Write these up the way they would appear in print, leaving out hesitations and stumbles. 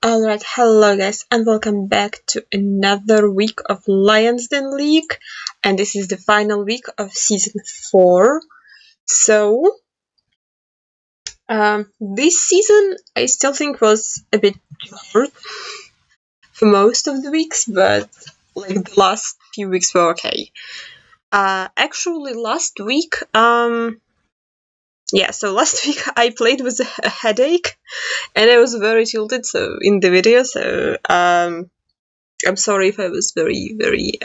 Alright, hello guys, and welcome back to another week of Lyons Den League, and this is the final week of season 4. So, this season I still think was a bit hard for most of the weeks, but like the last few weeks were okay. Actually, last week, last week I played with a headache, and I was very tilted in the video, so I'm sorry if I was very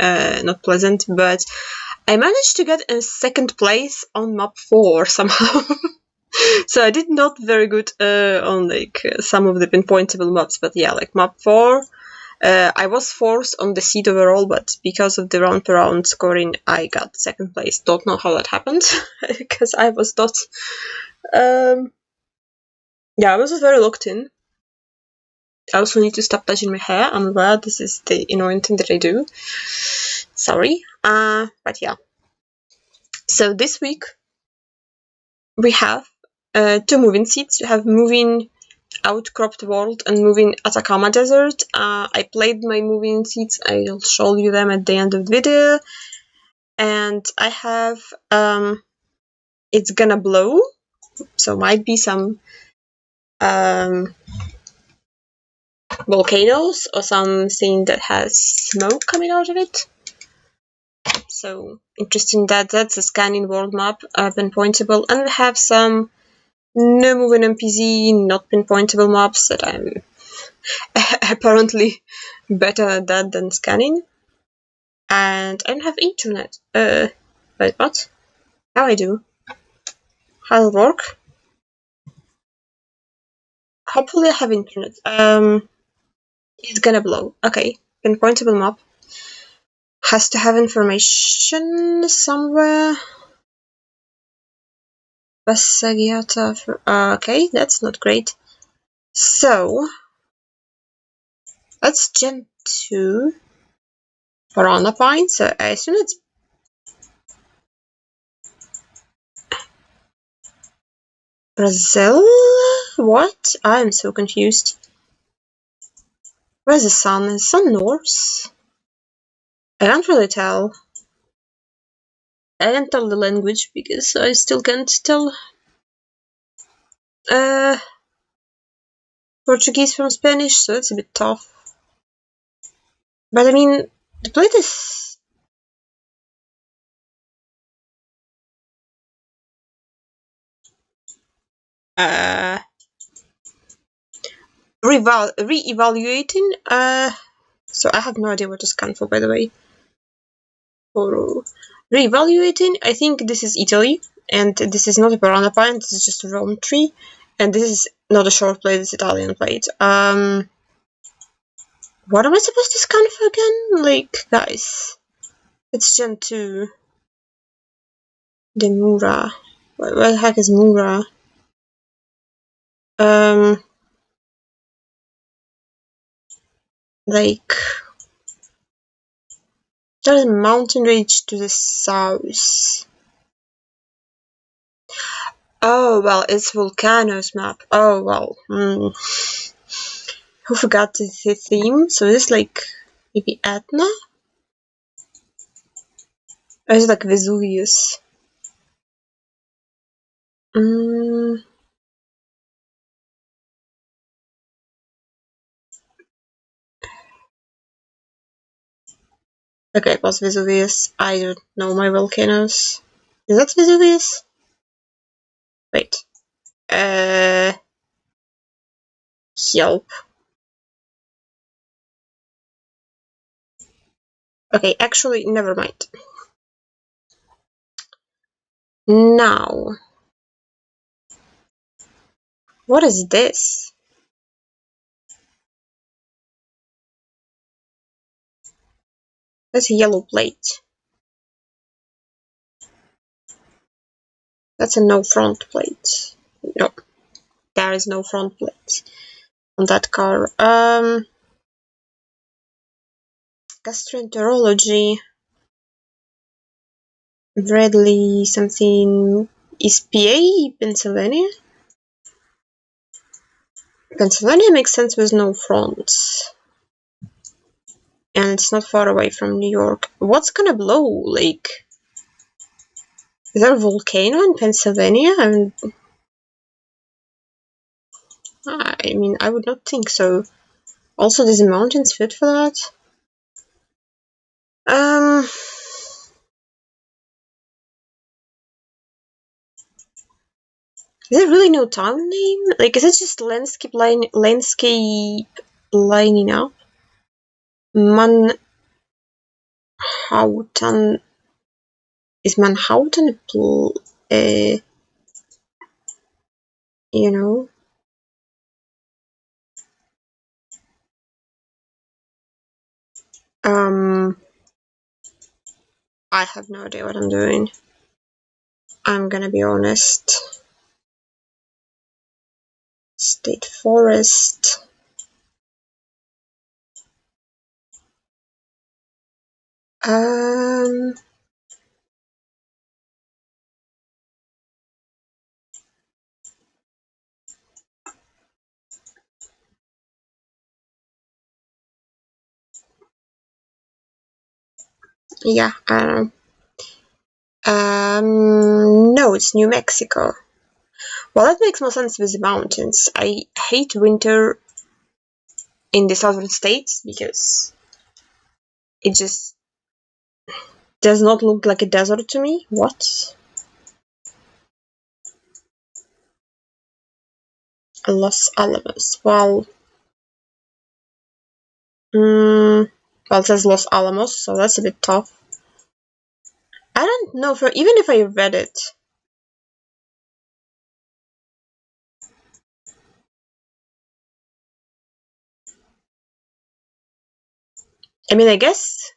not pleasant, but I managed to get in second place on map 4 somehow. So I did not very good on some of the pinpointable maps, but yeah, like map 4, I was fourth on the seed overall, but because of the round per round scoring, I got second place. Don't know how that happened, because I was not. I was very locked in. I also need to stop touching my hair. I'm aware this is the annoying thing that I do. Sorry. But yeah. So this week we have 2 moving seeds. We have moving Outcropped World and moving Atacama Desert. I played my moving seeds. I'll show you them at the end of the video. And I have It's Gonna Blow. So might be some volcanoes or something that has smoke coming out of it. So interesting that's a scanning world map, pinpointable, and we have some no moving NPZ not pinpointable maps that I'm apparently better at that than scanning. And I don't have internet. Wait, what? How I do? How'll it work? Hopefully I have internet. It's Gonna Blow. Okay, pinpointable map. Has to have information somewhere. Okay, that's not great. So, that's Gen 2. Piranha Pine, so I assume it's Brazil? What? I'm so confused. Where's the sun? Is the sun north? I can't really tell. I can't tell the language because I still can't tell Portuguese from Spanish, so it's a bit tough. But I mean, the plate is... re-evaluating. So I have no idea what to scan for, by the way. For re-evaluating, I think this is Italy, and this is not a Piranha Pine, this is just a Rome tree, and this is not a short plate, it's Italian plate. What am I supposed to scan for again? Like, guys, it's Gen 2. The Mura. Where the heck is Mura? Like, there's a mountain range to the south. Oh, well, it's Volcanoes map. Oh, well, Who forgot the theme? So this is like, maybe Etna? Or is it like Vesuvius? Okay, it was Vesuvius. I don't know my volcanoes. Is that Vesuvius? Wait. Help. Okay, actually, never mind. Now. What is this? That's a yellow plate. That's a no front plate. No. There is no front plate on that car. Gastroenterology. Bradley something is PA, Pennsylvania? Pennsylvania makes sense with no fronts. And it's not far away from New York. What's gonna blow? Like, is there a volcano in Pennsylvania? I mean, I would not think so. Also, does the mountains fit for that? Is there really no town name? Like, is it just landscape lining up? Manhattan. Is Manhattan you know? I have no idea what I'm doing. I'm gonna be honest. State forest. Yeah, I don't know. No, it's New Mexico. Well, that makes more sense with the mountains. I hate winter in the southern states because it just does not look like a desert to me. What? Los Alamos. Well, it says Los Alamos, so that's a bit tough. I don't know, even if I read it. I mean, I guess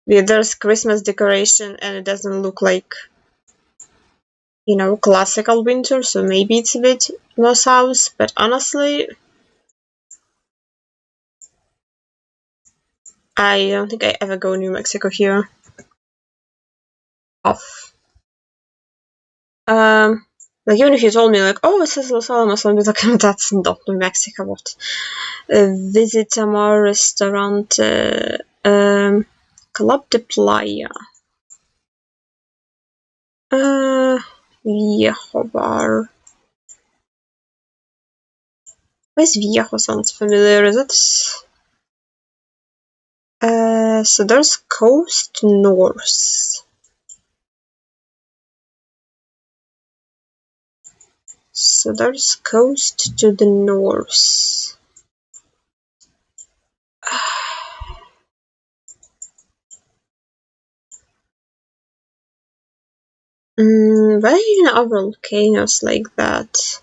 there's Christmas decoration and it doesn't look like, classical winter, so maybe it's a bit more south, but honestly, I don't think I ever go New Mexico here. Off. Like, even if you told me, like, oh, it says Los Alamos, I'd be like, that's not New Mexico, what? Visit our restaurant, Club de Playa. Viejo Bar. Where's Viejo sounds familiar, is it? So there's Coast North. So there's coast to the north. Why even are volcanoes like that?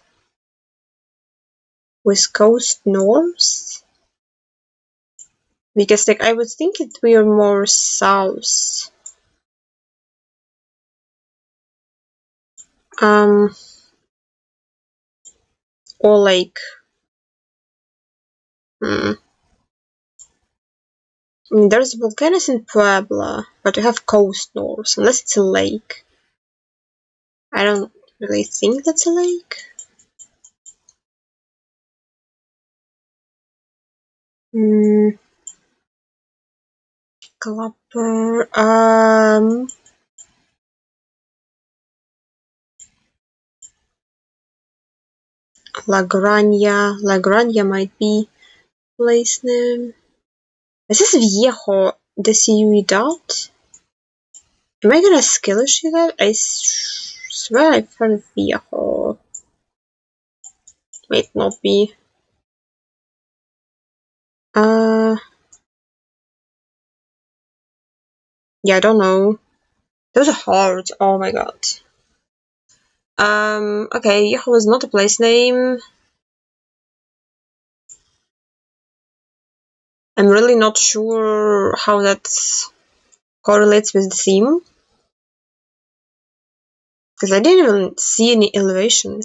With coast north? Because, like, I would think it were more south. Or like, I mean, there's volcanoes in Puebla, but you have coast north, unless it's a lake. I don't really think that's a lake. Clapper, La Granja might be place name. Is this Viejo de Ciudad? Am I gonna skill a shit out? I swear I've heard of Viejo. Might not be. Yeah, I don't know. Those are hard. Oh my god. Okay, Viejo is not a place name. I'm really not sure how that correlates with the theme. Because I didn't even see any elevation.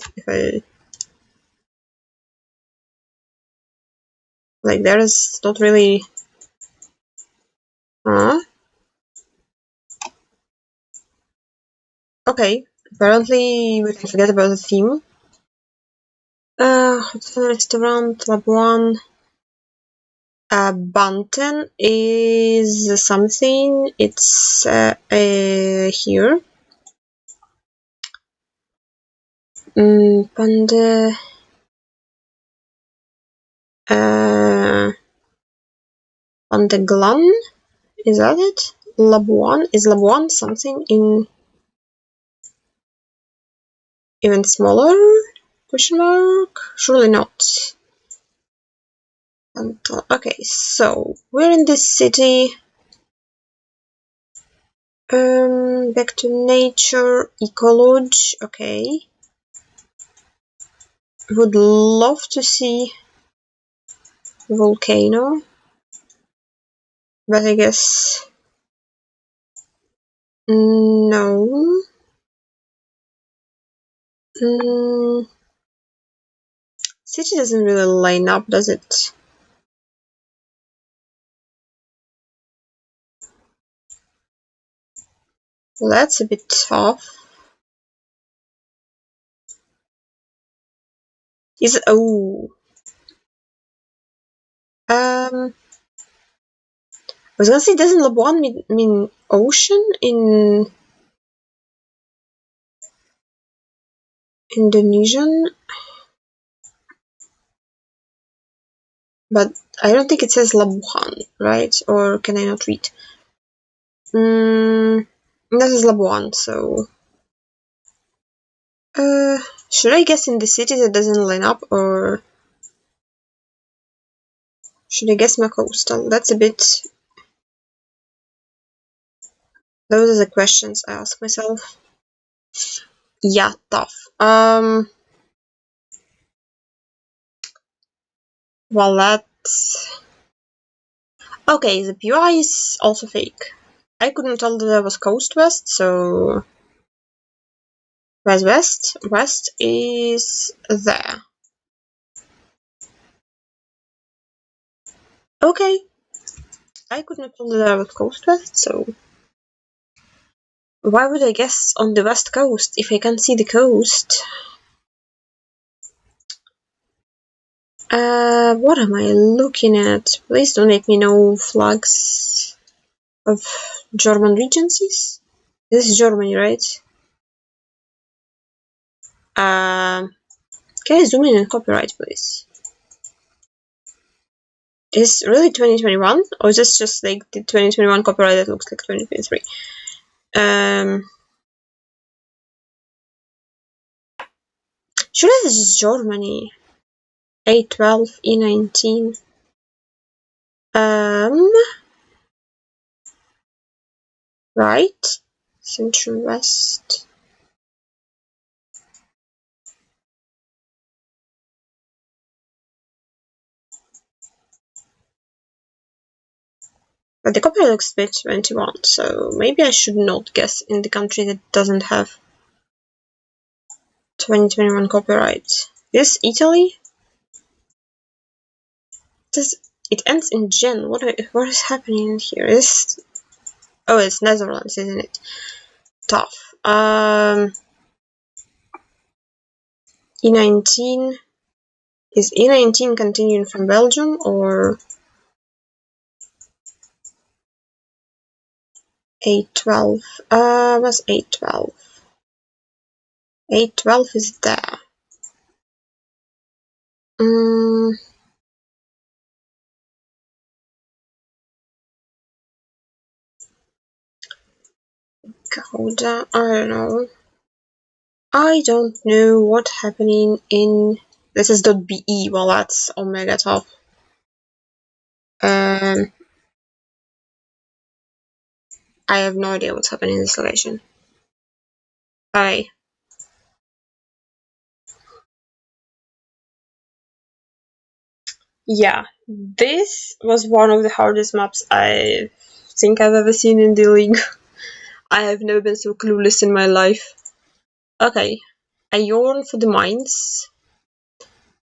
Like, there is not really. Okay, apparently we can forget about the theme. Hotel restaurant, Labuan. Banten is something. It's here. Pande. Pandeglan. Is that it? Labuan. Is Labuan something in even smaller? Question mark? Surely not. Okay, so we're in this city. Back to nature, ecology. Okay. Would love to see volcano, but I guess no. City doesn't really line up, does it? Well, that's a bit tough. Is it? Oh. I was gonna say, doesn't Labuan mean ocean in Indonesian? But I don't think it says Labuan, right? Or can I not read? This is Labuan, so... should I guess in the city that doesn't line up, or... should I guess my coastal? That's a bit... those are the questions I ask myself. Yeah, tough. Well, that's... okay, the PI is also fake. I couldn't tell that there was coast west, so... where's west? West is there. Okay. I couldn't tell that there was coast west, so... why would I guess on the west coast if I can't see the coast? What am I looking at? Please don't make me know flags of German regencies. This is Germany, right? Can I zoom in and copyright, please? Is this really 2021? Or is this just like the 2021 copyright that looks like 2023? Surely this is Germany. A12, E19. Right? Central West. But the copyright looks a bit 21, so maybe I should not guess in the country that doesn't have 2021 copyright. This Italy? It ends in Gen. What is happening here? Oh, it's Netherlands, isn't it? Tough. E19. Is E19 continuing from Belgium or A12? What's A12? A12 is there. Garuda, I don't know what's happening in... this is .be, well that's omega top. I have no idea what's happening in this location. Okay. Yeah, this was one of the hardest maps I think I've ever seen in the league. I have never been so clueless in my life. Okay, I yearn for the mines.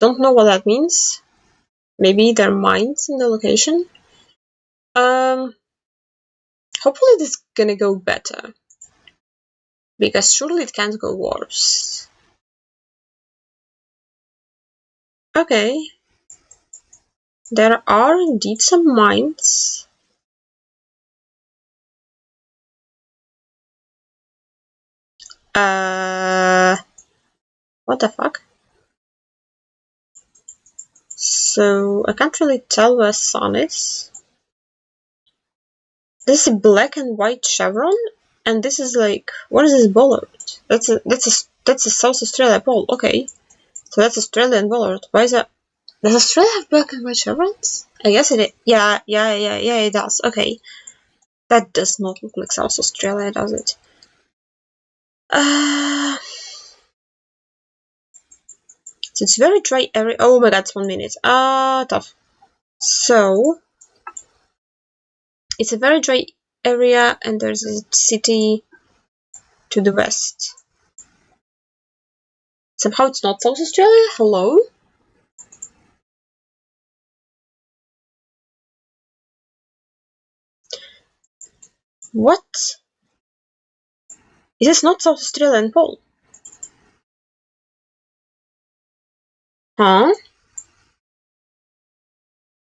Don't know what that means. Maybe there are mines in the location. Hopefully this is gonna go better. Because surely it can't go worse. Okay. There are indeed some mines. What the fuck? So, I can't really tell where sun is. This is a black and white chevron, and this is like, what is this bollard? That's a South Australia pole. Okay, so that's Australian bollard. Why is that? Does Australia have black and white chevrons? I guess it is. Yeah, it does. Okay, that does not look like South Australia, does it? So it's very dry area. Oh my god, it's 1 minute. Tough. So it's a very dry area, and there's a city to the west. Somehow it's not South Australia. Hello? What? Is this not South Australian pole? Huh?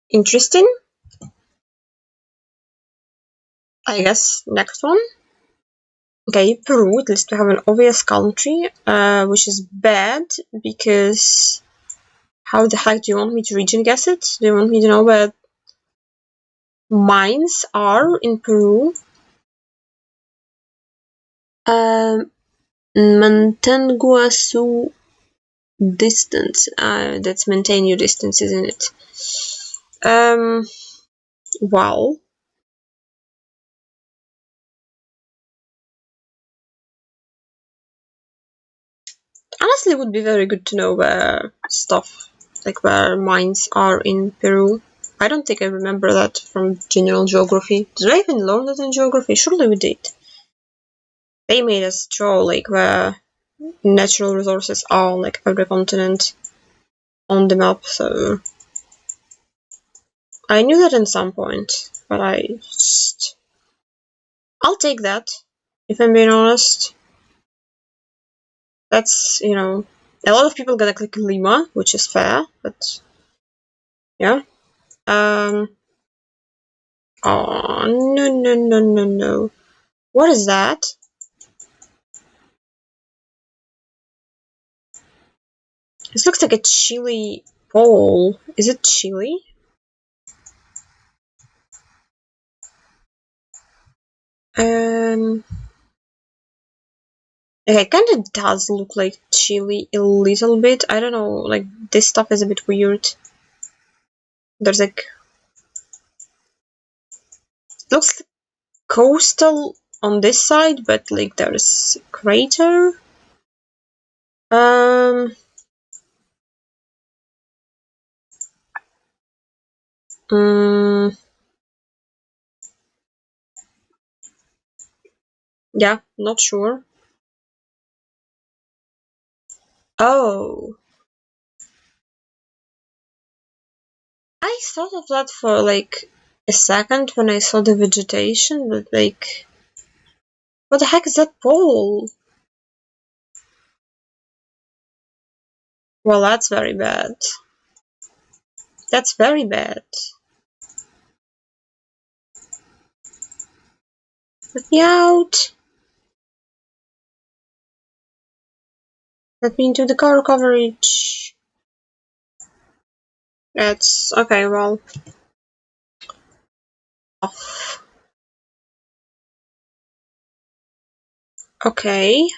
Interesting. I guess next one. Okay, Peru. At least we have an obvious country, which is bad because how the heck do you want me to region guess it? Do you want me to know where mines are in Peru? Mantenguasu distance. That's maintain your distance, isn't it? Well. Honestly, it would be very good to know where where mines are in Peru. I don't think I remember that from general geography. Did I even learn that in geography? Surely we did. They made us draw where natural resources are, like every continent on the map, so I knew that at some point, but I'll take that, if I'm being honest. That's, a lot of people gonna click Lima, which is fair, but yeah. Oh, no. What is that? This looks like a Chile pole. Is it Chile? It kind of does look like Chile a little bit. I don't know, this stuff is a bit weird. There's looks coastal on this side, but there's a crater. Yeah, not sure. Oh. I thought of that for a second when I saw the vegetation, but what the heck is that pole? Well, that's very bad. That's very bad. Let me out. Let me into the car coverage. That's okay, well. Okay.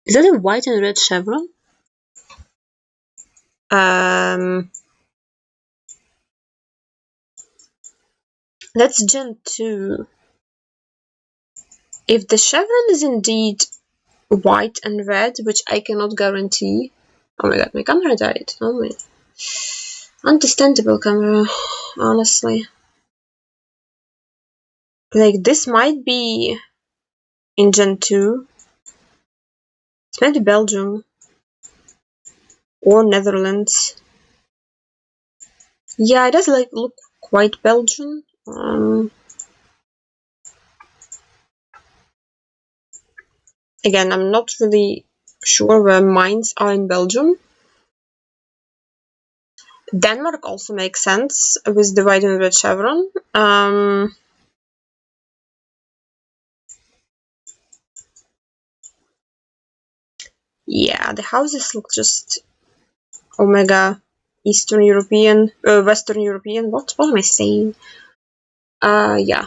Is that a white and red chevron? That's Gen 2. If the chevron is indeed white and red, which I cannot guarantee. Oh my god, my camera died. Oh my. Understandable camera, honestly. This might be in Gen 2. It's maybe Belgium. Or Netherlands. Yeah, it does look quite Belgian. Again, I'm not really sure where mines are in Belgium. Denmark also makes sense with the white and red chevron. Yeah, the houses look just Omega Eastern European, Western European. What am I saying? Yeah.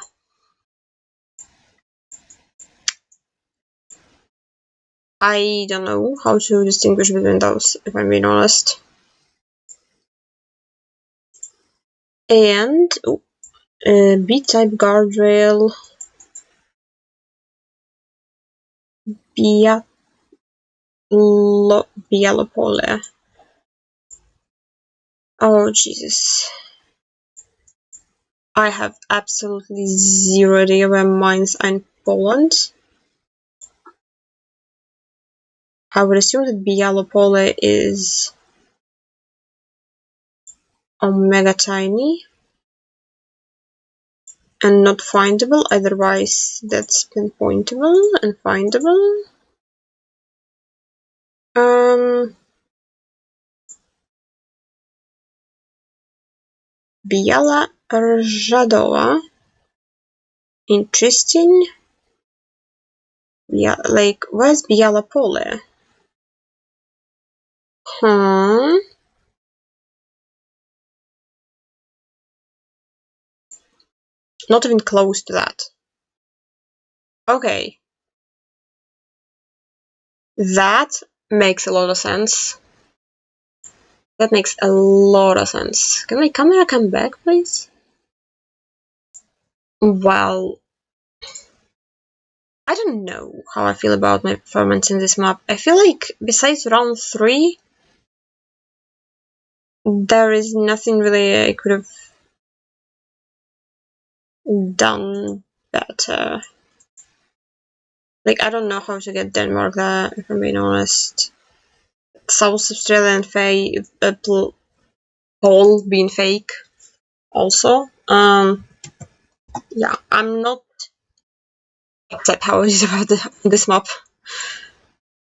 I don't know how to distinguish between those, if I'm being honest. And B-type guardrail. Białopole. Oh, Jesus. I have absolutely zero idea where mines are in Poland. I would assume that Białopole is Omega tiny and not findable, otherwise that's pinpointable and findable. Biała Rżadowa. Interesting. Yeah, like, where's Białopole? Not even close to that. Okay. That makes a lot of sense. That makes a lot of sense. Can my camera come back, please? Well, I don't know how I feel about my performance in this map. I feel like besides round 3, there is nothing really I could have done better. Like, I don't know how to get Denmark there, if I'm being honest. South Australian poll being fake also. Yeah, I'm not upset how it is about this map.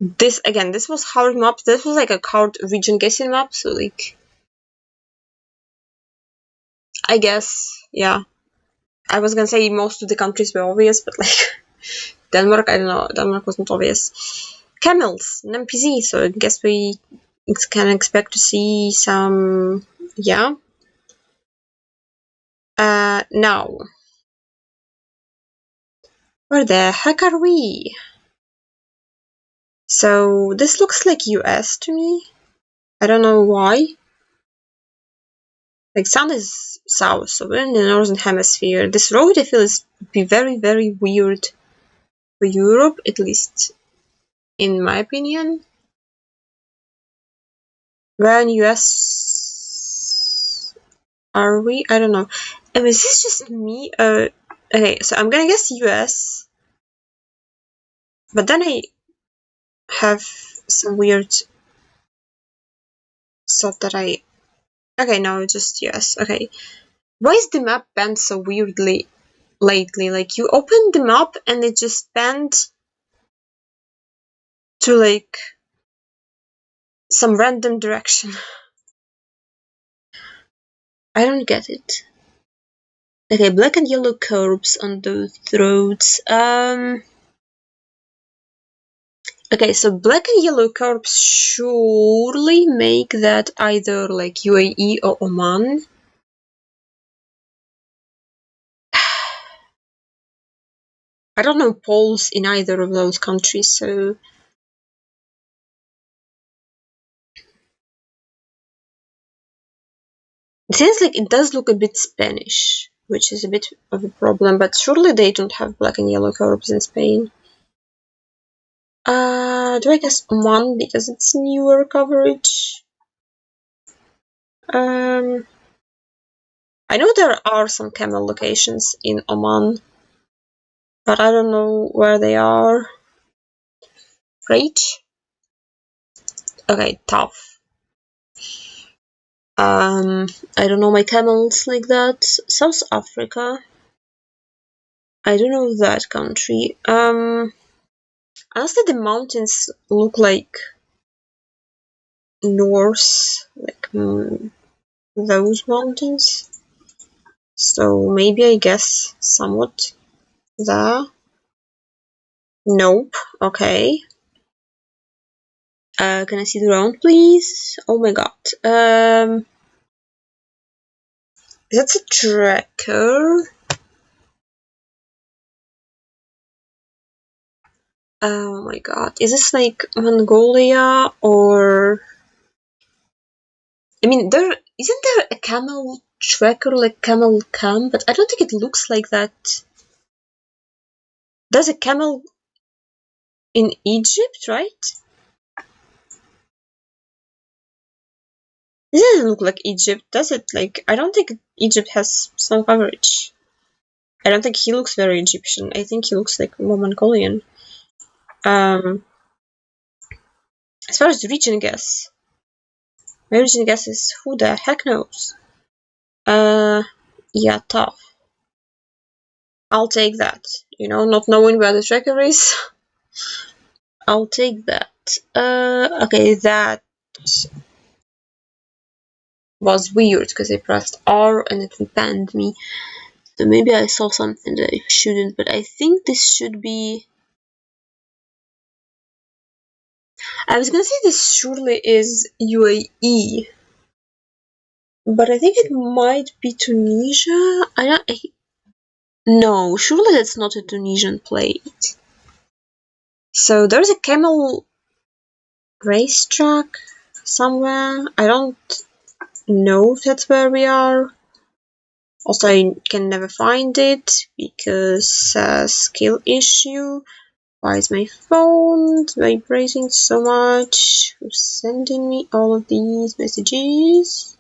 This was hard map. This was like a hard region guessing map, so like, I guess, yeah. I was gonna say most of the countries were obvious, but like Denmark, I don't know. Denmark wasn't obvious. Camels, NMPZ, so I guess we can expect to see some, yeah. Now, where the heck are we? So this looks like US to me. I don't know why. Like, sun is south, so we're in the northern hemisphere. This road, I feel, is be very, very weird for Europe, at least in my opinion. Where in US are we? I don't know. I mean, is this just me? Okay, so I'm gonna guess US, but then I have some weird thought that okay, no, it's just US. Okay, why is the map bent so weirdly lately? Like, you open the map and it just bent to like some random direction. I don't get it. Okay, black and yellow curbs on those roads. Okay, so black and yellow curbs surely make that either like UAE or Oman. I don't know polls in either of those countries, so it seems like it does look a bit Spanish, which is a bit of a problem, but surely they don't have black and yellow curbs in Spain. Do I guess Oman because it's newer coverage? I know there are some camel locations in Oman, but I don't know where they are. Great. Okay, tough. I don't know my camels like that. South Africa. I don't know that country. Honestly, the mountains look like north, like those mountains. So maybe I guess somewhat there. Nope. Okay. Can I see the round, please? Oh my god. That's a tracker. Oh my god. Is this like Mongolia or... I mean, isn't there a camel tracker like Camel Cam? But I don't think it looks like that. There's a camel in Egypt, right? It doesn't look like Egypt, does it? Like, I don't think Egypt has some coverage. I don't think he looks very Egyptian. I think he looks like more Mongolian. As far as the region guess, my region guess is who the heck knows? Yeah, tough. I'll take that. You know, not knowing where the tracker is. I'll take that. Okay, that was weird because I pressed R and it banned me. So maybe I saw something that I shouldn't, but I think this should be... I was gonna say this surely is UAE, but I think it might be Tunisia. No, surely that's not a Tunisian plate. So there's a camel racetrack somewhere. I don't know if that's where we are. Also, I can never find it because skill issue. Why is my phone vibrating so much? Who's sending me all of these messages?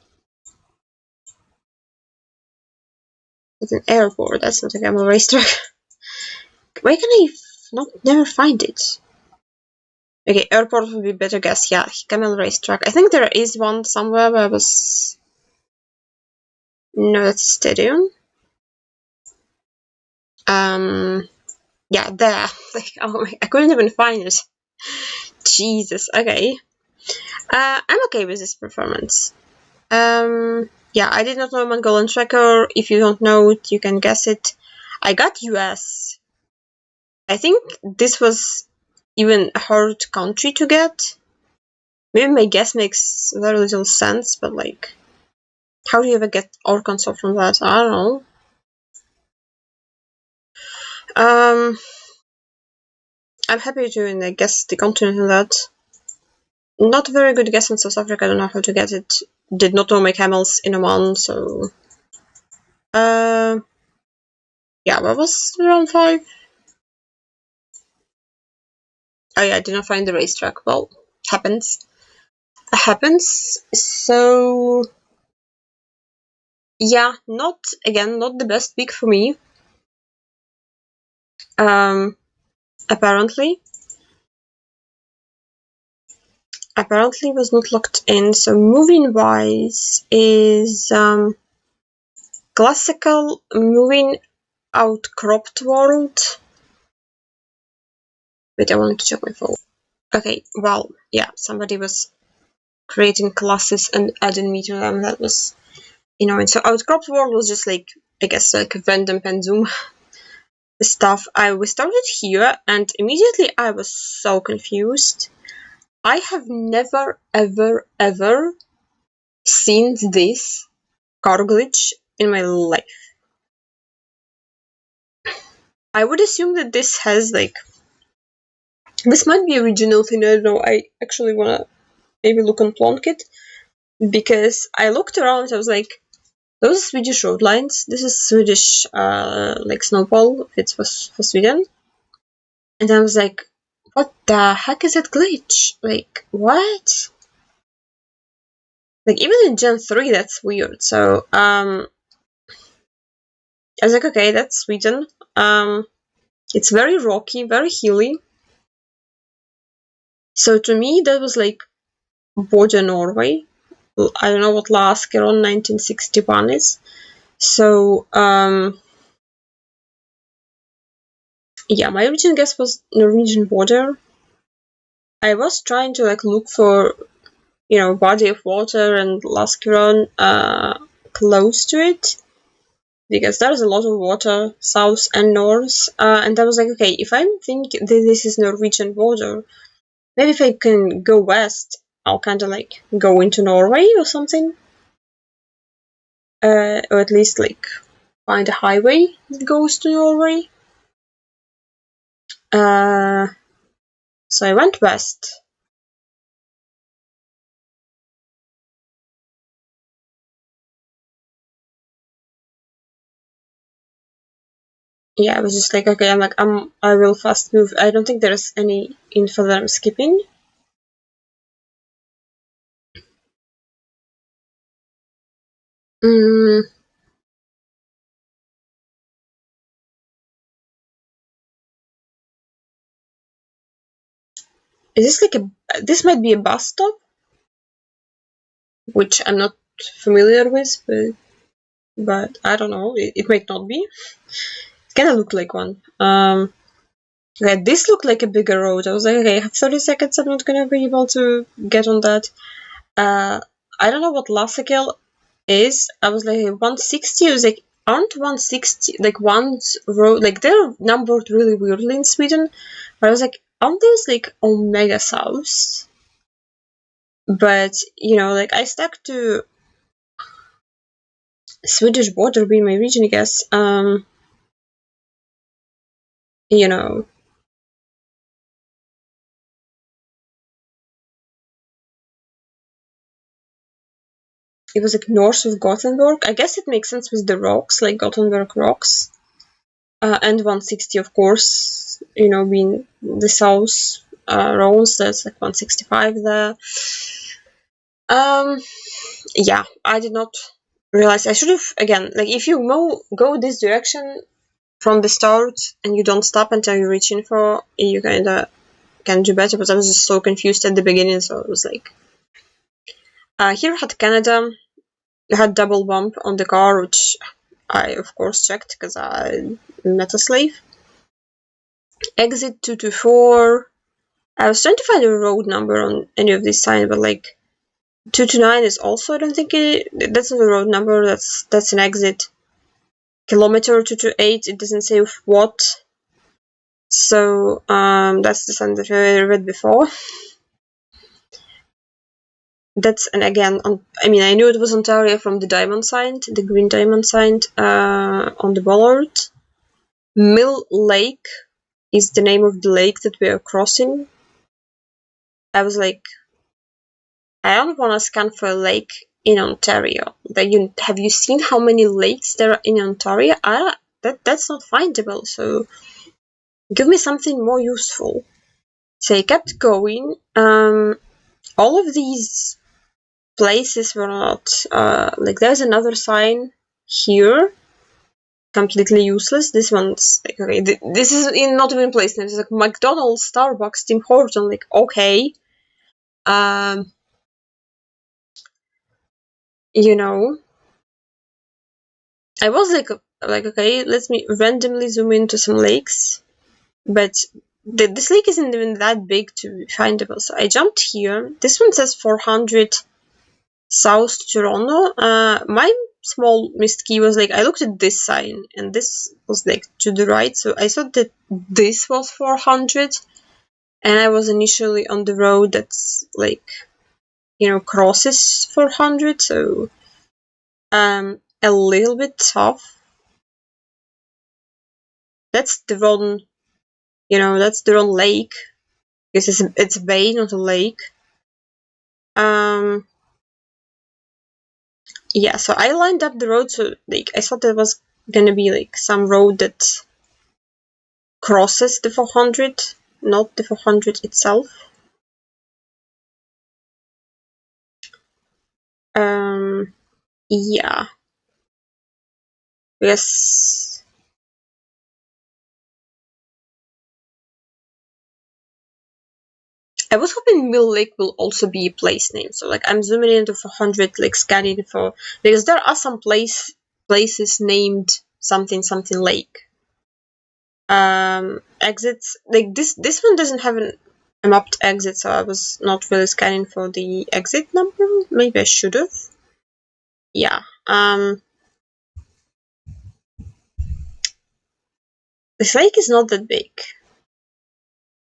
It's an airport, that's not a camel racetrack. Why can I never find it? Okay, airport would be better guess. Yeah, camel racetrack. I think there is one somewhere where I was... No, that's stadium. Yeah, there. Like, oh my, I couldn't even find it. Jesus, okay. I'm okay with this performance. Yeah, I did not know Mongolian tracker. If you don't know it, you can guess it. I got US. I think this was even a hard country to get. Maybe my guess makes very little sense, but like, how do you ever get Arkansas from that? I don't know. I'm happy to guess the continent in that. Not a very good guess in South Africa. I don't know how to get it. Did not know my camels in Oman, so... Yeah, what was round 5? Oh yeah, I did not find the racetrack. Well, happens. Happens. So... Yeah, not the best week for me. Apparently was not locked in. So moving wise is classical moving outcropped world. Wait, I want to check my phone. Okay, well, yeah, somebody was creating classes and adding me to them. That was, and so outcropped world was just like, I guess, like random pen zoom stuff. We started here and immediately I was so confused. I have never ever seen this car glitch in my life. I would assume that this has like, this might be a regional thing, I don't know. I actually wanna maybe look on Plunkett because I looked around, I was like, those are Swedish road lines. This is Swedish like snowball, it's for Sweden. And I was like, what the heck is that glitch? Like, what? Like, even in Gen 3, that's weird. So, I was like, okay, that's Sweden. It's very rocky, very hilly. So to me, that was like border Norway. I don't know what La Askeron 1961 is. So, yeah, my original guess was Norwegian border. I was trying to like look for, you know, body of water and Lascaron close to it, because there's a lot of water south and north, and I was like, okay, if I think this is Norwegian border, maybe if I can go west, I'll kind of like go into Norway or something, or at least like find a highway that goes to Norway. So I went west. Yeah, I was just like, okay, I will fast move. I don't think there's any info that I'm skipping. Is this like this might be a bus stop, which I'm not familiar with, but I don't know. It might not be. It kind of looked like one. Yeah, this looked like a bigger road. I was like, okay, I have 30 seconds. I'm not gonna be able to get on that. I don't know what Lasakel is. I was like 160. I was like, aren't 160 like one's road? Like they're numbered really weirdly in Sweden. But I was like, aren't those like Omega South? But you know, like I stuck to Swedish border being my region, I guess. You know, it was like north of Gothenburg. I guess it makes sense with the rocks, like Gothenburg rocks. And 160, of course, you know, being the south roads, there's like 165 there. Yeah, I did not realize. I should have, again, like if you go this direction from the start and you don't stop until you reach info, you kind of can do better, but I was just so confused at the beginning, so it was like, here had Canada, had double bump on the car, which I of course checked because I'm not a slave. Exit 224. I was trying to find a road number on any of these signs, but like 229 is also, I don't think that's not a road number, that's an exit. Kilometer 228, it doesn't say what. So that's the sign that I read before. That's, and again, I mean, I knew it was Ontario from the diamond sign, the green diamond sign on the bollard. Mill Lake is the name of the lake that we are crossing. I was like, I don't want to scan for a lake in Ontario. Have you seen how many lakes there are in Ontario? That's not findable. So give me something more useful. So I kept going. All of these places were not like. There's another sign here, completely useless. This one's like, okay. This is not even place names. It's like McDonald's, Starbucks, Tim Horton. Like, okay. You know, I was like okay, let me randomly zoom into some lakes, but this lake isn't even that big to be findable. So I jumped here. This one says 400 South Toronto. My small missed key was like, I looked at this sign and this was like to the right, so I thought that this was 400, and I was initially on the road that's like, you know, crosses 400, so a little bit tough. That's the wrong, you know, that's the wrong lake, because it's a bay, not a lake. Yeah, so I lined up the road, so like I thought there was gonna be like some road that crosses the 400, not the 400 itself. Yeah. Yes. I was hoping Mill Lake will also be a place name. So like I'm zooming into 400, like scanning for, because there are some places named something lake. exits. Like this one doesn't have a mapped exit, so I was not really scanning for the exit number. Maybe I should have. Yeah. This lake is not that big.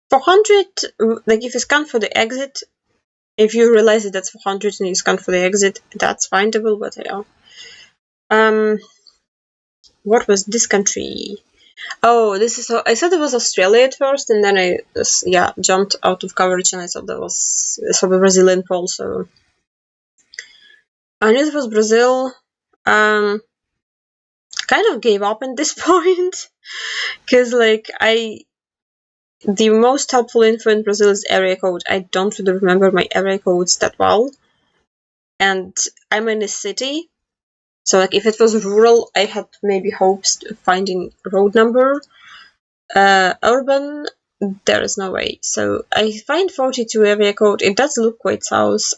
400, like if you scan for the exit, if you realize that that's 400 and you scan for the exit, that's findable, but yeah. What was this country? Oh, this is. I thought it was Australia at first, and then I jumped out of coverage, and I thought that was the Brazilian pole. So I knew it was Brazil. Kind of gave up at this point because the most helpful info in Brazil is area code. I don't really remember my area codes that well, and I'm in a city. So like if it was rural, I had maybe hopes of finding road number. Urban, there is no way. So I find 42 area code. It does look quite south.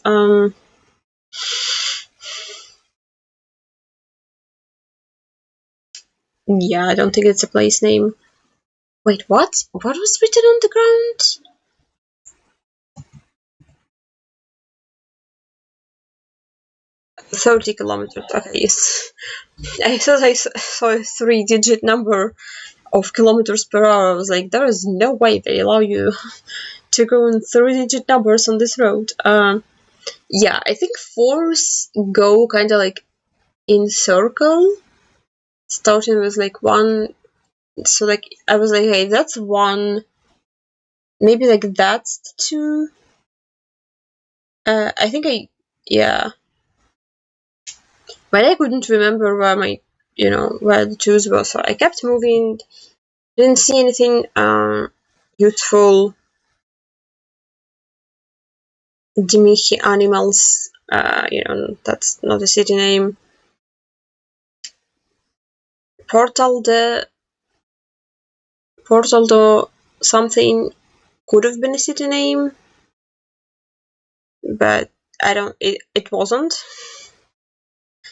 Yeah, I don't think it's a place name. Wait, what? What was written on the ground? "30 kilometers." Okay, yes. I thought I saw a 3-digit number of kilometers per hour. I was like, there is no way they allow you to go in 3-digit numbers on this road. Yeah, I think 4s go kind of like in circle, starting with like 1. So like I was like, hey, that's 1. Maybe like that's 2. I think yeah. But I couldn't remember where where the 2s were, so I kept moving. Didn't see anything useful. Dimichi animals. That's not a city name. Portal do something could have been a city name, but it wasn't.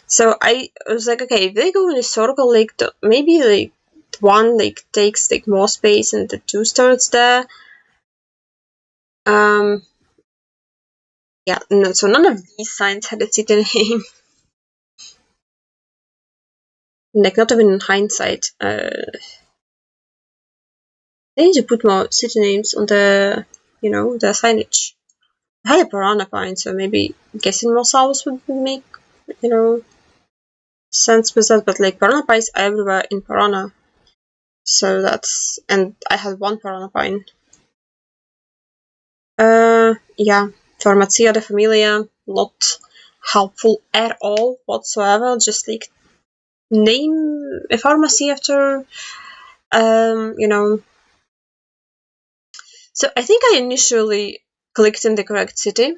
So I was like, okay, if they go in a circle, like maybe like 1 like takes like more space and the 2 starts there. Yeah, no, so none of these signs had a city name. Like not even in hindsight. They need to put more city names on the the signage. I had a piranha pine, so maybe guessing more south would make sense with that. But like piranha pines are everywhere in Piranha, so and I had 1 piranha pine. Yeah, Pharmacia de Familia, not helpful at all whatsoever. Just like name a pharmacy after, So I think I initially clicked in the correct city,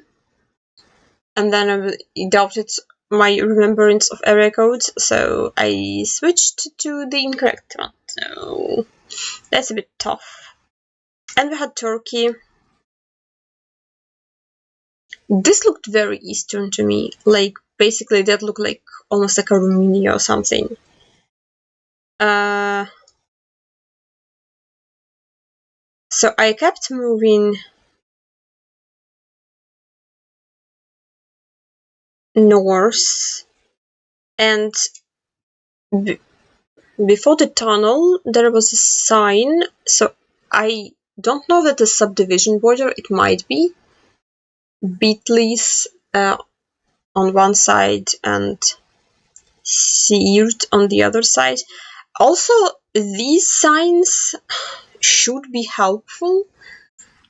and then I doubted my remembrance of area codes, so I switched to the incorrect one. So that's a bit tough. And we had Turkey. This looked very Eastern to me. Like, basically, that looked like almost like a Romania or something. So I kept moving north, and before the tunnel, there was a sign. So I don't know that the subdivision border, it might be Beatley's on one side and Seared on the other side. Also, these signs should be helpful.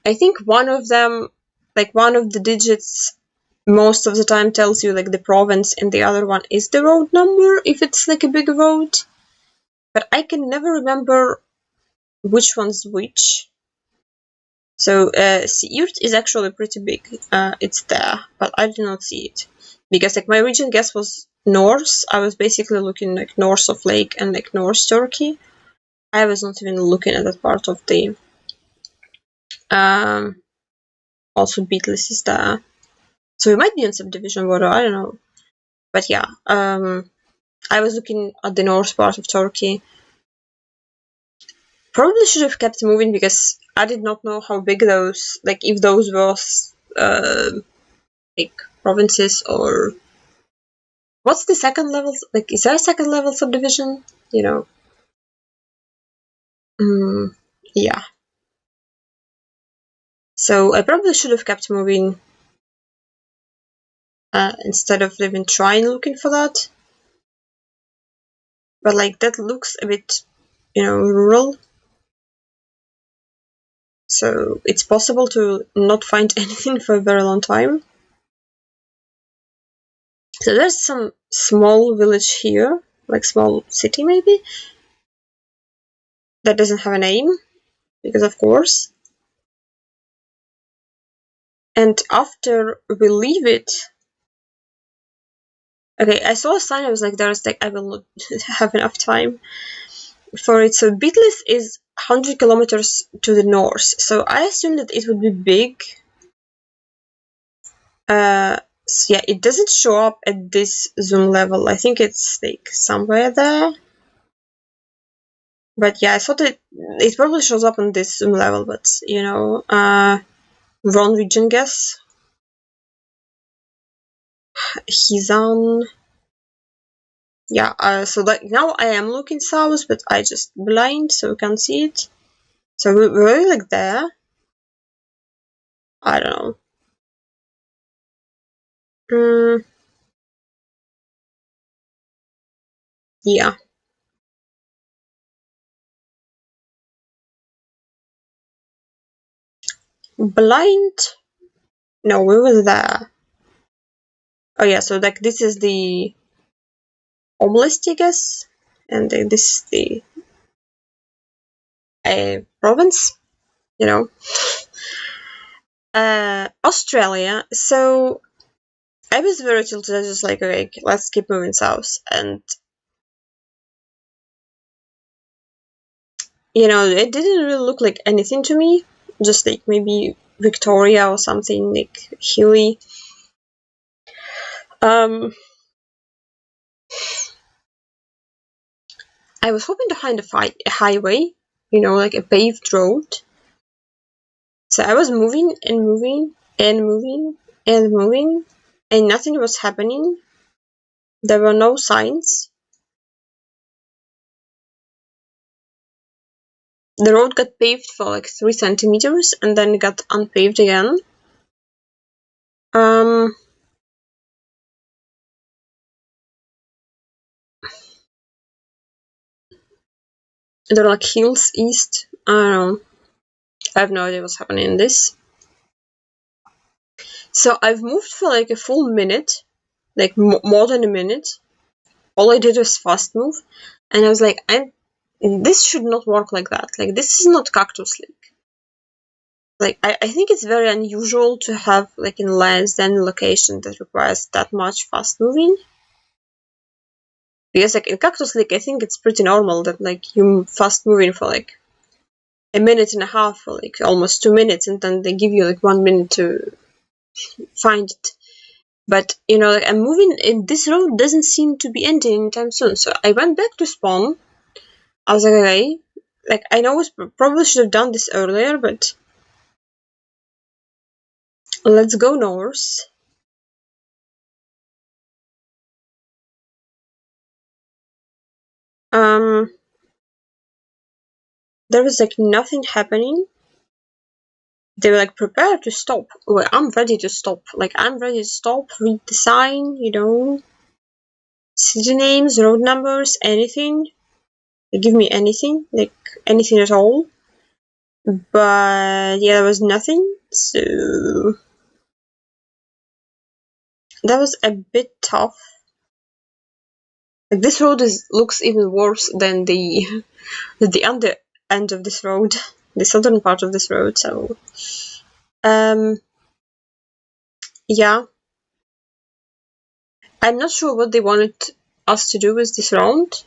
I think one of them, like one of the digits, most of the time tells you like the province, and the other one is the road number if it's like a big road. But I can never remember which one's which. So Siirt is actually pretty big. It's there, but I did not see it because like my region guess was north. I was basically looking like north of Lake and like North Turkey. I was not even looking at that part of the. Also, Beatles is there, so it might be in subdivision border. I don't know, but yeah. I was looking at the north part of Turkey. probably should have kept moving because I did not know how big those, like if those was like provinces or what's the second level? Like, is there a second level subdivision? You know. Yeah. So I probably should have kept moving instead of even trying looking for that. But like that looks a bit, rural. So it's possible to not find anything for a very long time. So there's some small village here, like small city maybe, that doesn't have a name, because of course. And after we leave it, okay, I saw a sign, I was like, I will not have enough time for it. So Beatles is 100 kilometers to the north, so I assumed that it would be big. So yeah, it doesn't show up at this zoom level. I think it's like somewhere there. But yeah, I thought it probably shows up on this zoom level, but wrong region guess. He's on. Yeah, so like now I am looking south, but I just blind so we can't see it. So we're like there. I don't know. Yeah. Blind? No, we were there. Oh yeah, so like this is the oblast, I guess, and this is the province, Australia. So I was very tilted. I was just like, okay, let's keep moving south, and it didn't really look like anything to me. Just like maybe Victoria or something like hilly. I was hoping to find a highway, like a paved road. So I was moving and moving and moving and moving, and nothing was happening. There were no signs. The road got paved for like 3 centimeters and then got unpaved again. There are like hills east. I don't know. I have no idea what's happening in this. So I've moved for like a full minute, like more than a minute. All I did was fast move, and I was like, this should not work like that. Like, this is not Cactus League. Like, I think it's very unusual to have, like, in Lyons Den location that requires that much fast moving. Because, like, in Cactus League, I think it's pretty normal that, like, you fast moving for, like, a minute and a half or, like, almost 2 minutes, and then they give you, like, 1 minute to find it. But, like, I'm moving, and this road doesn't seem to be ending anytime soon. So I went back to spawn. I was like, okay, like, I know I probably should have done this earlier, but let's go north. There was like nothing happening. They were like prepared to stop. Well, I'm ready to stop. Like, I'm ready to stop, read the sign, city names, road numbers, anything. They give me anything, like anything at all. But yeah, there was nothing, so that was a bit tough. Like, this road looks even worse than the under end of this road, the southern part of this road. So, yeah, I'm not sure what they wanted us to do with this round.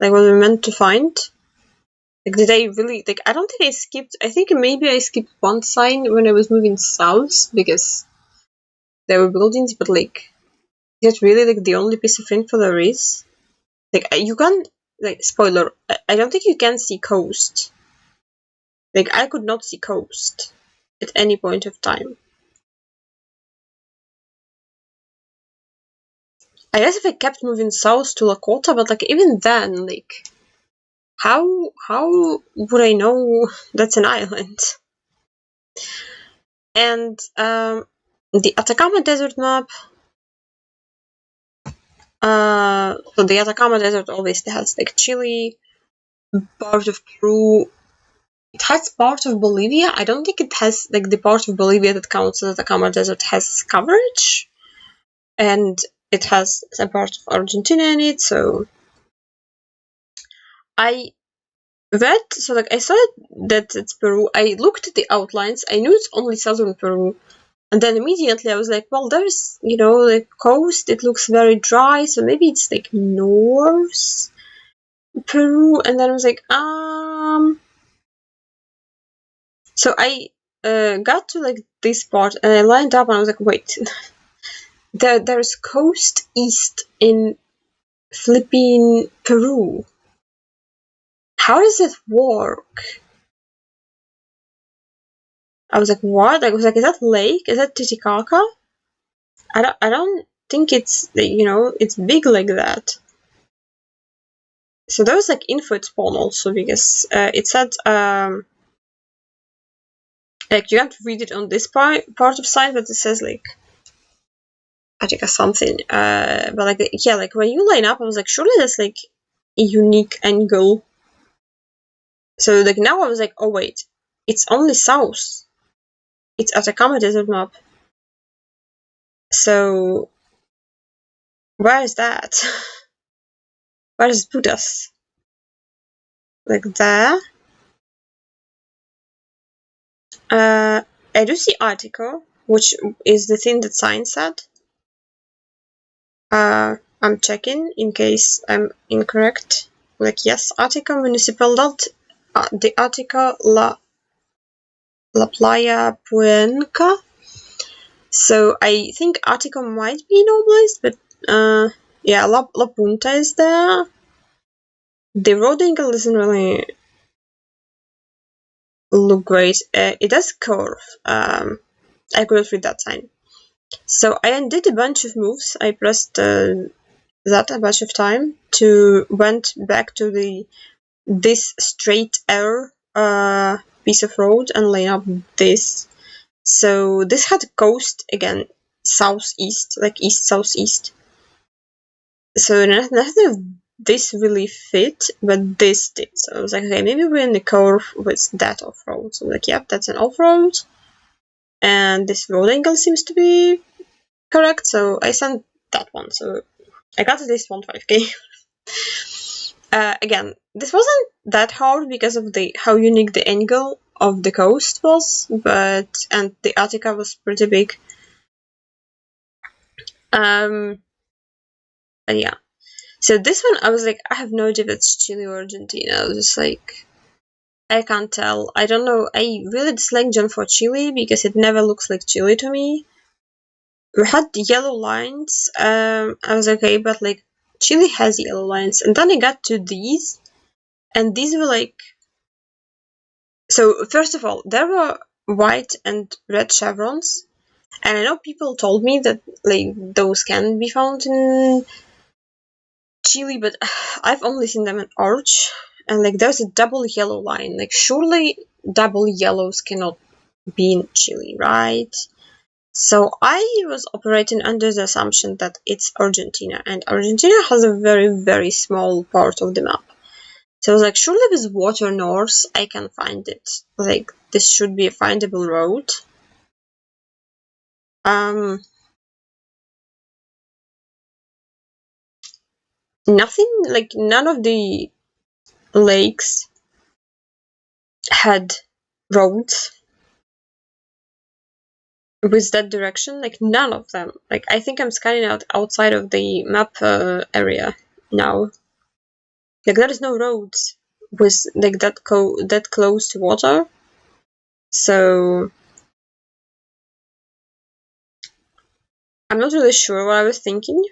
Like, what we meant to find. Like, did I really, like, I don't think I skipped, I think maybe I skipped one sign when I was moving south because there were buildings, but like, is that really like the only piece of info there is? Like, you can like, spoiler, I don't think you can see coast. Like, I could not see coast at any point of time. I guess if I kept moving south to Lakota, but like even then, like, how would I know that's an island? And the Atacama Desert map. So the Atacama Desert obviously has like Chile, part of Peru. It has part of Bolivia. I don't think it has like the part of Bolivia that counts as Atacama Desert has coverage, and it has a part of Argentina in it. So I read, so like I saw that it's Peru. I looked at the outlines. I knew it's only southern Peru. And then immediately I was like, well, there's, the coast. It looks very dry. So maybe it's like north Peru. And then I was like, So I got to like this part and I lined up and I was like, wait, there's coast east in flipping Peru. How does it work? I was like, what? I was like, is that lake? Is that Titicaca? I don't think it's, it's big like that. So there was like info at spawn also because it said like you have to read it on this part of site, but it says like I think something. But like yeah, like when you line up, I was like, surely that's like a unique angle. So like now I was like, oh wait, it's only south. It's Atacama Desert map. So where is that? Where does it put us? Like there. I do see article, which is the thing that sign said. I'm checking in case I'm incorrect. Like yes, Attica Municipalidad, the Attica La Playa Puenca. So I think Attica might be noblest, but yeah, La Punta is there. The road angle doesn't really look great. It does curve. I couldn't read that sign. So I undid a bunch of moves. I pressed that a bunch of time to went back to this straight arrow piece of road and line up this. So this had coast again, southeast, like east southeast. So nothing of this really fit, but this did. So I was like, okay, maybe we're in the curve with that off road. So I'm like, yep, that's an off road, and this road angle seems to be correct. So I sent that one. So I got at least 1.5k. Again, this wasn't that hard because of how unique the angle of the coast was, and the Attica was pretty big. And yeah. So this one, I was like, I have no idea if it's Chile or Argentina. I was just like, I can't tell. I don't know. I really dislike John for Chile because it never looks like Chile to me. We had yellow lines. I was okay, but like Chile has yellow lines, and then I got to these. And these were like, so first of all, there were white and red chevrons, and I know people told me that like those can be found in Chile, but I've only seen them in Arch, and like there's a double yellow line. Like surely double yellows cannot be in Chile, right? So I was operating under the assumption that it's Argentina, and Argentina has a very, very small part of the map. So I was like, surely with water north, I can find it. Like, this should be a findable road. Nothing, like, none of the lakes had roads with that direction. Like, none of them. Like, I think I'm scanning out outside of the map area now. Like, there is no roads with, like, that close to water. So I'm not really sure what I was thinking.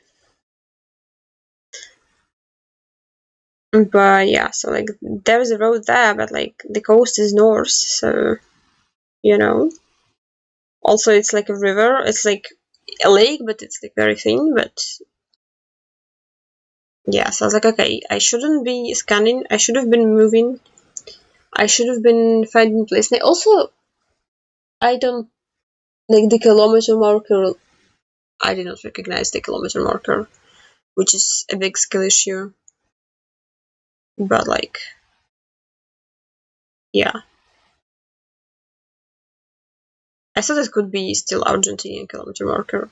But yeah, so like there's a road there, but like the coast is north, so you know. Also, it's like a river. It's like a lake, but it's like very thin. But yeah, so I was like, okay, I shouldn't be scanning. I should have been moving. I should have been finding place. And also, I don't like the kilometer marker. I did not recognize the kilometer marker, which is a big skill issue. But like, yeah, I thought it could be still Argentinian kilometer marker.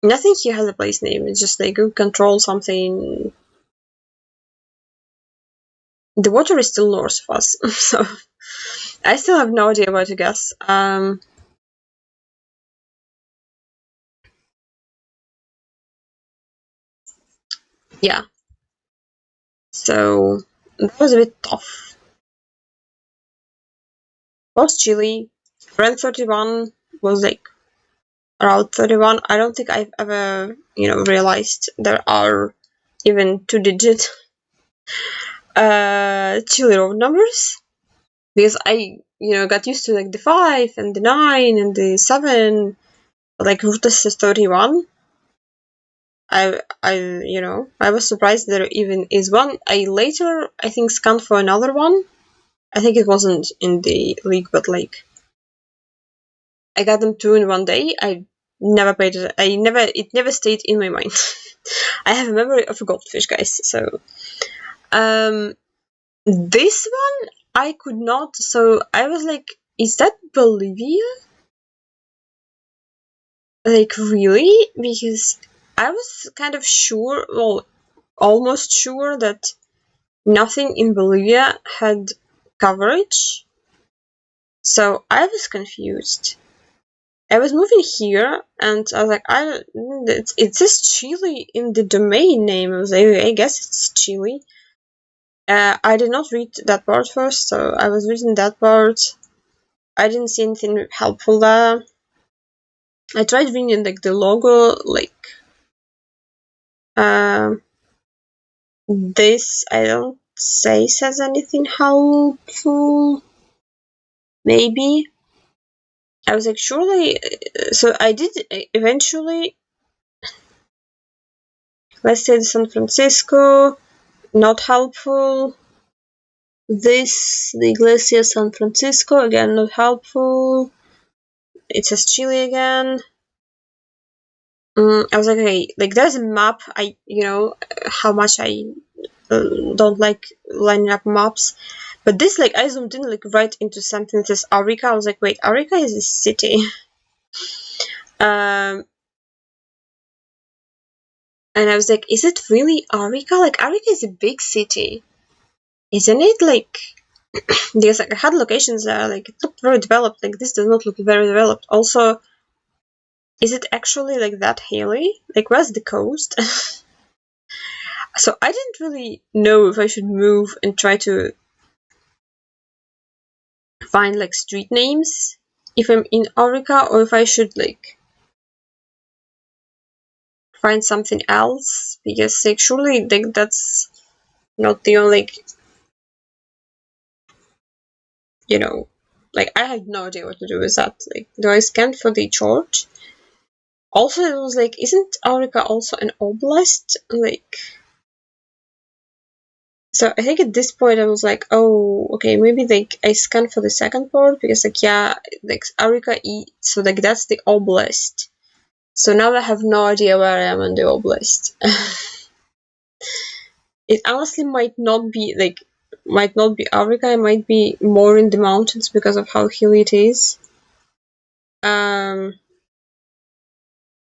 Nothing here has a place name. It's just like you control something. The water is still north of us, so I still have no idea where to guess. Yeah, so that was a bit tough. Was Chile. Rank 31 was like Route 31. I don't think I've ever, realized there are even 2-digit Chile road numbers. Because I, got used to like the 5 and the 9 and the 7. Like Route is 31. I was surprised there even is one. I later, I think, scanned for another one. I think it wasn't in the league, but like, I got them 2 in one day. I never paid it. It never stayed in my mind. I have a memory of a goldfish, guys. So, this one I could not. So I was like, is that Bolivia? Like, really? Because I was kind of sure, well, almost sure that nothing in Bolivia had coverage. So I was confused. I was moving here, and I was like, it says Chile in the domain name. I was like, I guess it's Chile. I did not read that part first, so I was reading that part. I didn't see anything helpful there. I tried reading like the logo, like this. I don't say says anything helpful. Maybe I was like, surely. So I did eventually. Let's say San Francisco. Not helpful. This, the Iglesia San Francisco, again, not helpful. It says Chile again. I was like, okay, like there's a map. How much I don't like lining up maps. But this, like, I zoomed in, like, right into something that says Arica. I was like, wait, Arica is a city. And I was like, is it really Arica? Like, Arica is a big city. Isn't it? Like, because like, I had locations there, like, it looked very developed. Like, this does not look very developed. Also, is it actually, like, that hilly? Like, where's the coast? So I didn't really know if I should move and try to find, like, street names if I'm in Arica, or if I should, like, find something else, because like surely like that's not the only like I had no idea what to do with that. Like, do I scan for the church? Also, it was like, isn't Arica also an oblast? Like, so I think at this point I was like, oh, okay, maybe like I scan for the second part, because like, yeah, like Arica so like that's the oblast. So now I have no idea where I am in the oblast. It honestly might not be Africa. It might be more in the mountains because of how hilly it is.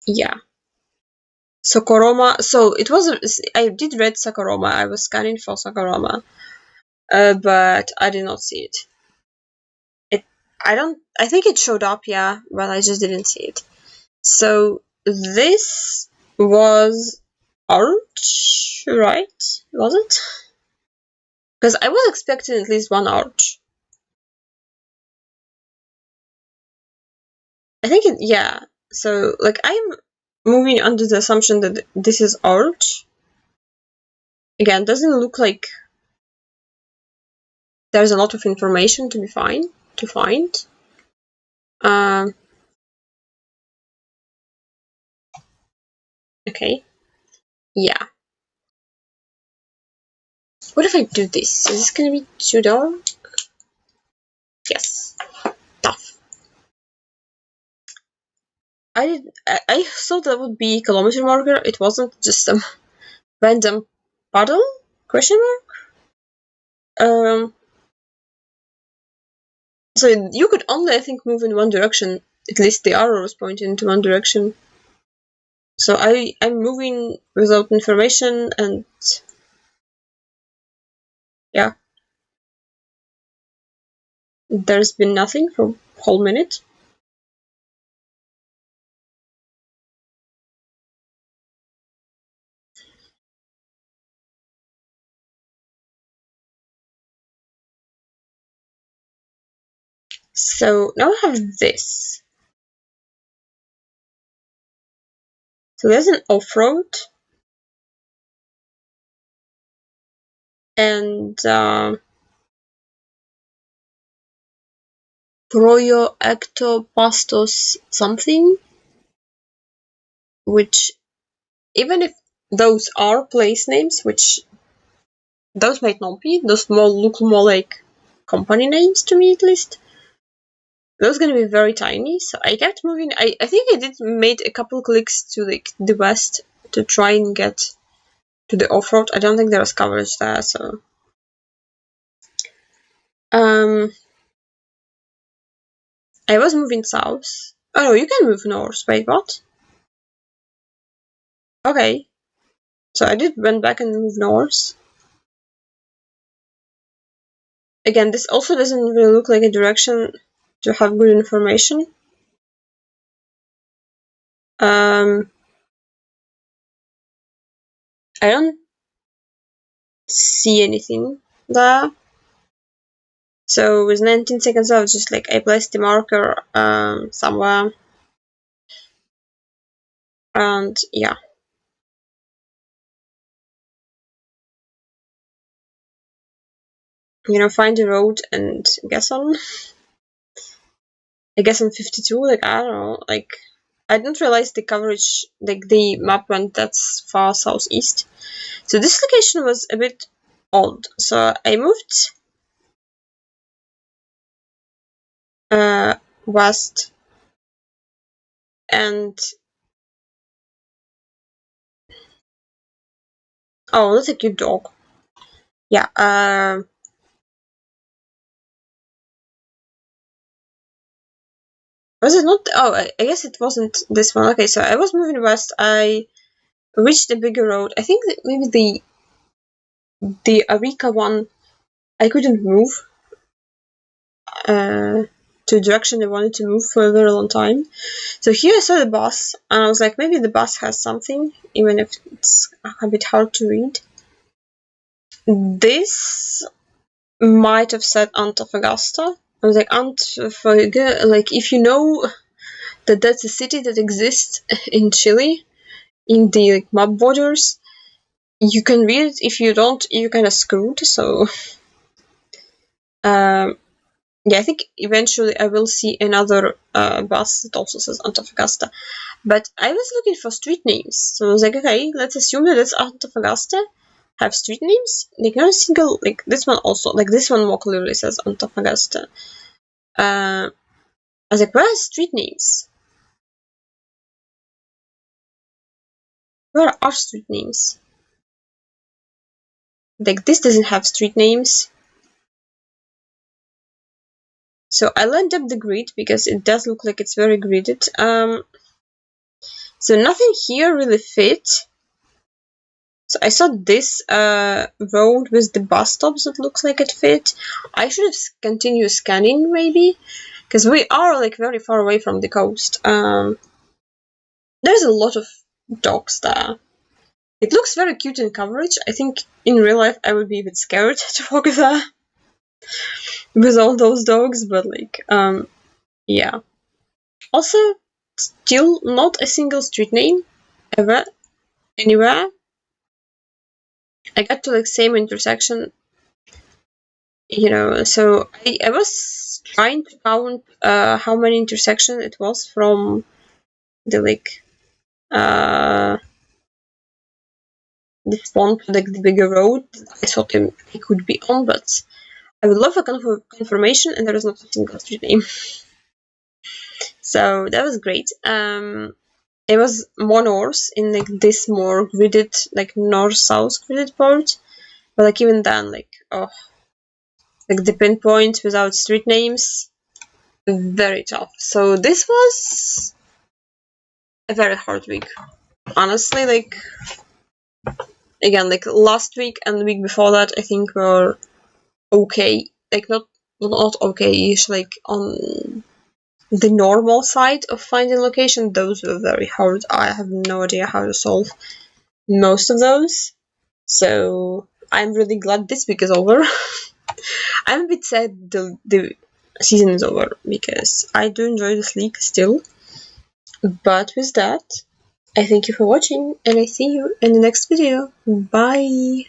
Yeah. Socoroma. So it was. I did read Socoroma. I was scanning for Socoroma, but I did not see it. I don't. I think it showed up, yeah, but I just didn't see it. So this was arch, right? Was it? Because I was expecting at least one arch. I think yeah. So like I'm moving under the assumption that this is arch. Again, doesn't look like there's a lot of information to find. Okay, yeah. What if I do this? Is this gonna be too dark? Yes, tough. I thought that would be kilometer marker. It wasn't, just a random puddle? Question mark? So you could only, I think, move in one direction. At least the arrow was pointing into one direction. So I'm moving without information, and yeah. There's been nothing for a whole minute. So now I have this. So there's an off-road. And Proyo Ectopastos something. Which, even if those are place names, which those might not be, those look more like company names to me at least. Those gonna be very tiny, so I kept moving. I think I made a couple clicks to like the west to try and get to the off-road. I don't think there was coverage there, so I was moving south. Oh no, you can move north. Wait, what? Okay, so I went back and moved north. Again, this also doesn't really look like a direction to have good information. I don't see anything there. So with 19 seconds I was just like, I placed the marker somewhere. And yeah. Find a road and guess on. I guess on 52, like, I don't know, like, I didn't realize the coverage, like, the map went that far southeast. So this location was a bit odd. So I moved west, and oh, that's a cute dog. Yeah, was it not? Oh, I guess it wasn't this one. Okay, so I was moving west. I reached a bigger road. I think that maybe the Arica one, I couldn't move to the direction I wanted to move for a very long time. So here I saw the bus, and I was like, maybe the bus has something, even if it's a bit hard to read. This might have said Antofagasta. I was like, Antofagasta, like, if you know that that's a city that exists in Chile, in the map borders, you can read it. If you don't, you're kind of screwed. So yeah, I think eventually I will see another bus that also says Antofagasta. But I was looking for street names, so I was like, okay, let's assume that it's Antofagasta have street names. Like, not a single, like, this one also, like, this one more clearly says Antofagasta. I was like, where are street names? Where are street names? Like, this doesn't have street names. So I lined up the grid because it does look like it's very gridded. So nothing here really fit. So I saw this road with the bus stops that looks like it fit. I should have continued scanning maybe, because we are like very far away from the coast. There's a lot of dogs there. It looks very cute in coverage. I think in real life I would be a bit scared to walk there with all those dogs, but like, yeah. Also, still not a single street name ever anywhere. I got to like same intersection, you know, so I was trying to count how many intersections it was from the like this one to like the bigger road I thought it could be on, but I would love a confirmation, and there is not a single street name. So that was great. It was more north in like this more gridded, like north-south gridded part, but like even then, like like the pinpoint without street names, very tough. So this was a very hard week, honestly. Like again, like last week and the week before that, I think were okay. Like not okay-ish, like on the normal side of finding location. Those were very hard. I have no idea how to solve most of those. So I'm really glad this week is over. I'm a bit sad the season is over because I do enjoy this league still. But with that, I thank you for watching and I see you in the next video. Bye!